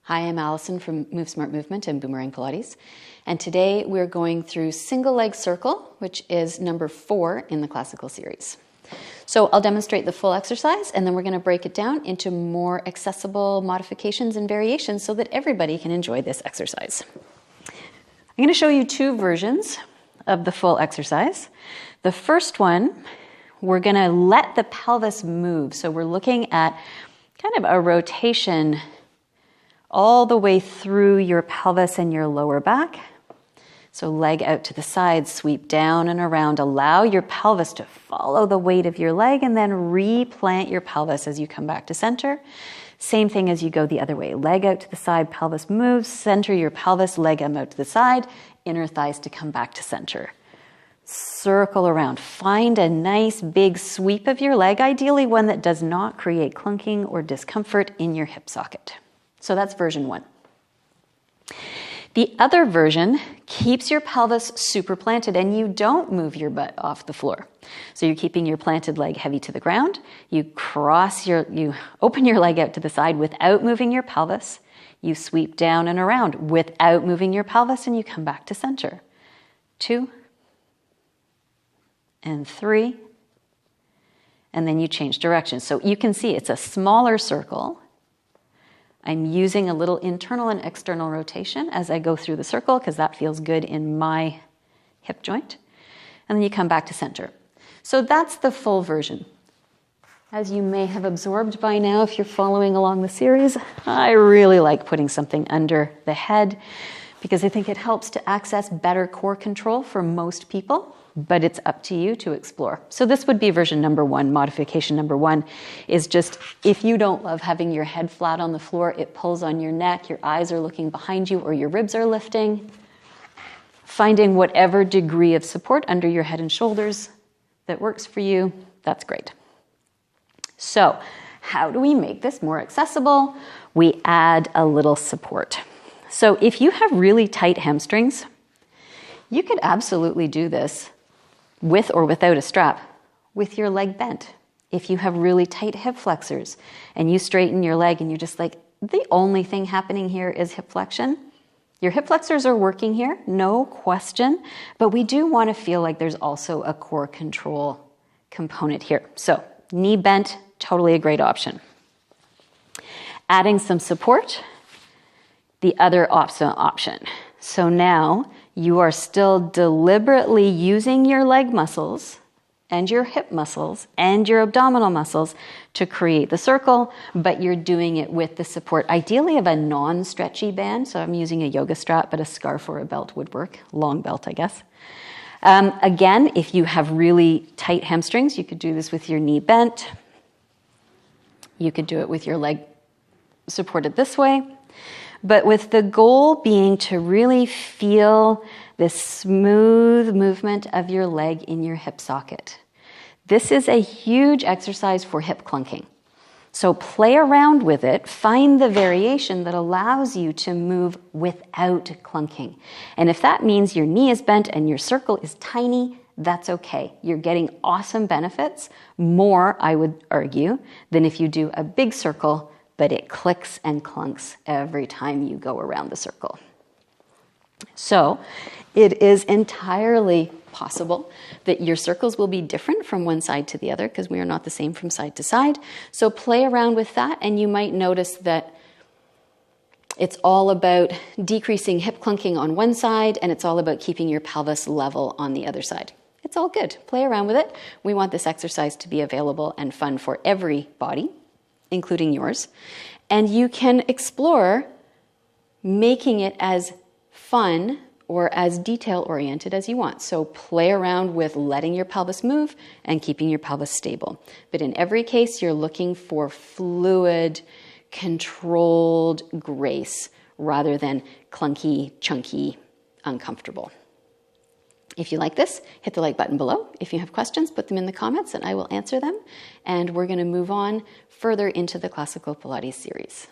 Hi, I'm Allison from Move Smart Movement and Boomerang Pilates, and today we're going through single leg circle, which is number 4 in the classical series. So I'll demonstrate the full exercise, and then we're going to break it down into more accessible modifications and variations so that everybody can enjoy this exercise. I'm going to show you 2 versions of the full exercise. The first one, we're going to let the pelvis move. So we're looking at kind of a rotation all the way through your pelvis and your lower back. So leg out to the side, sweep down and around. Allow your pelvis to follow the weight of your leg and then replant your pelvis as you come back to center. Same thing as you go the other way. Leg out to the side, pelvis moves, center your pelvis, leg out to the side, inner thighs to come back to center. Circle around. Find a nice big sweep of your leg, ideally one that does not create clunking or discomfort in your hip socket. So that's version 1. The other version keeps your pelvis super planted and you don't move your butt off the floor. So you're keeping your planted leg heavy to the ground. You open your leg out to the side without moving your pelvis. You sweep down and around without moving your pelvis and you come back to center. 2 and 3. And then you change direction. So you can see it's a smaller circle. I'm using a little internal and external rotation as I go through the circle because that feels good in my hip joint. And then you come back to center. So that's the full version. As you may have absorbed by now if you're following along the series, I really like putting something under the head because I think it helps to access better core control for most people, but it's up to you to explore. So this would be version number 1. Modification number 1 is just, if you don't love having your head flat on the floor, it pulls on your neck, your eyes are looking behind you, or your ribs are lifting, finding whatever degree of support under your head and shoulders that works for you, that's great. So how do we make this more accessible? We add a little support. So if you have really tight hamstrings, you could absolutely do this with or without a strap, with your leg bent. If you have really tight hip flexors and you straighten your leg and you're just like, the only thing happening here is hip flexion, your hip flexors are working here, no question, but we do want to feel like there's also a core control component here. So knee bent, totally a great option. Adding some support, the other option. So now you are still deliberately using your leg muscles and your hip muscles and your abdominal muscles to create the circle, but you're doing it with the support, ideally of a non-stretchy band. So I'm using a yoga strap, but a scarf or a belt would work. Long belt, I guess. Again, if you have really tight hamstrings, you could do this with your knee bent. You could do it with your leg supported this way. But with the goal being to really feel this smooth movement of your leg in your hip socket. This is a huge exercise for hip clunking. So play around with it, find the variation that allows you to move without clunking. And if that means your knee is bent and your circle is tiny, that's okay. You're getting awesome benefits, more, I would argue, than if you do a big circle but it clicks and clunks every time you go around the circle. So it is entirely possible that your circles will be different from one side to the other because we are not the same from side to side. So play around with that and you might notice that it's all about decreasing hip clunking on one side and it's all about keeping your pelvis level on the other side. It's all good. Play around with it. We want this exercise to be available and fun for every body, including yours, and you can explore making it as fun or as detail-oriented as you want. So play around with letting your pelvis move and keeping your pelvis stable. But in every case, you're looking for fluid, controlled grace rather than clunky, chunky, uncomfortable. If you like this, hit the like button below. If you have questions, put them in the comments and I will answer them. And we're going to move on further into the Classical Pilates series.